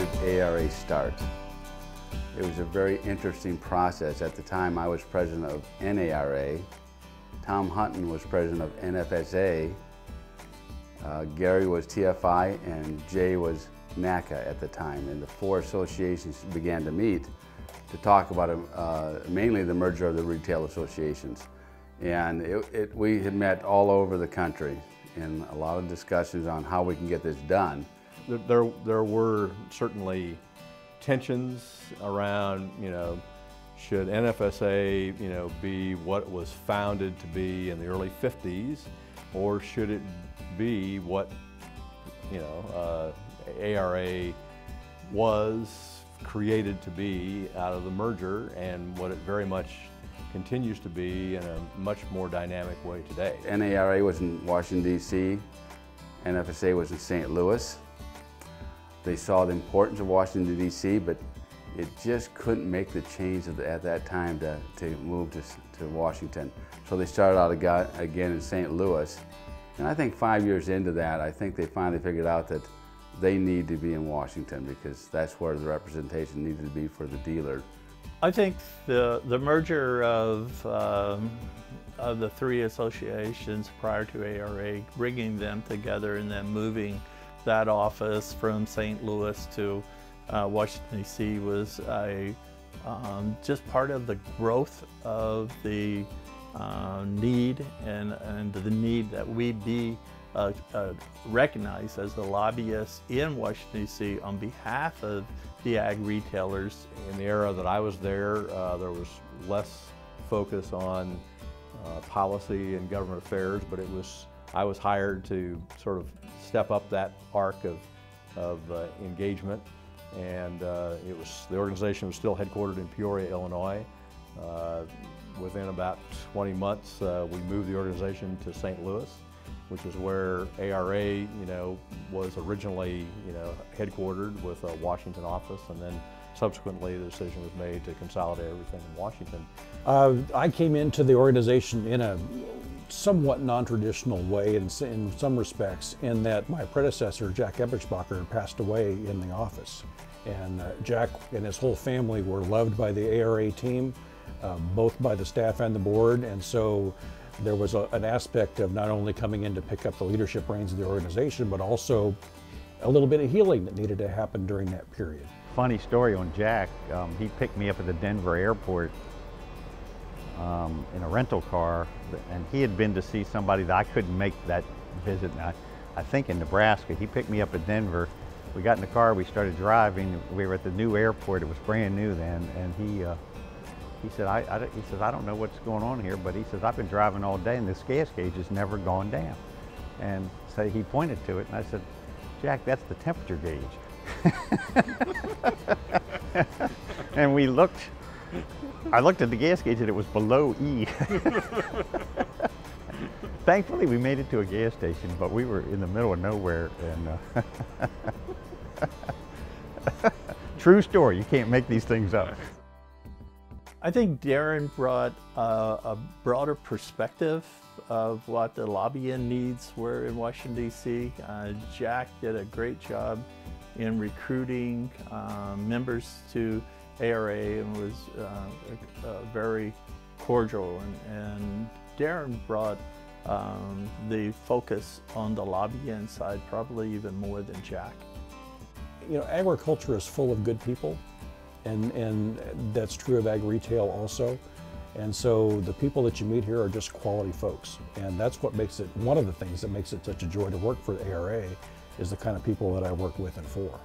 did ARA start? It was a very interesting process. At the time, I was president of NARA. Tom Hunton was president of NFSA. Gary was TFI, and Jay was NACA at the time. And the four associations began to meet to talk about mainly the merger of the retail associations. And we had met all over the country in a lot of discussions on how we can get this done. There were certainly tensions around, should NFSA, be what it was founded to be in the early 50s, or should it be what, ARA was created to be out of the merger, and what it very much continues to be in a much more dynamic way today. NARA was in Washington, D.C. NFSA was in St. Louis. They saw the importance of Washington, D.C., but it just couldn't make the change at that time to move to Washington. So they started out again in St. Louis. And I think 5 years into that, I think they finally figured out that they need to be in Washington because that's where the representation needed to be for the dealer. I think the merger of the three associations prior to ARA, bringing them together and then moving that office from St. Louis to Washington, D.C. was just part of the growth of the need and the need that we be recognized as the lobbyists in Washington, D.C. on behalf of the ag retailers. In the era that I was there was less focus on policy and government affairs, but I was hired to sort of step up that arc of engagement, and the organization was still headquartered in Peoria, Illinois. Within about 20 months, we moved the organization to St. Louis, which is where ARA, was originally, headquartered with a Washington office, and then subsequently the decision was made to consolidate everything in Washington. I came into the organization in a somewhat non-traditional way in some respects, in that my predecessor, Jack Eberspacher, passed away in the office. And Jack and his whole family were loved by the ARA team, both by the staff and the board, and so there was an aspect of not only coming in to pick up the leadership reins of the organization, but also a little bit of healing that needed to happen during that period. Funny story on Jack. He picked me up at the Denver airport in a rental car, and he had been to see somebody that I couldn't make that visit. I think in Nebraska. He picked me up at Denver. We got in the car, we started driving. We were at the new airport. It was brand new then, and he said, I don't know what's going on here, but he says, I've been driving all day and this gas gauge has never gone down. And so he pointed to it, and I said, Jack, that's the temperature gauge. And I looked at the gas gauge and it was below E. Thankfully, we made it to a gas station, but we were in the middle of nowhere. And true story, you can't make these things up. I think Daren brought a broader perspective of what the lobbying needs were in Washington, D.C. Jack did a great job in recruiting members to ARA and was very cordial. And Daren brought the focus on the lobbying side probably even more than Jack. Agriculture is full of good people. And that's true of ag retail also. And so the people that you meet here are just quality folks. And that's what makes it, one of the things that makes it such a joy to work for ARA is the kind of people that I work with and for.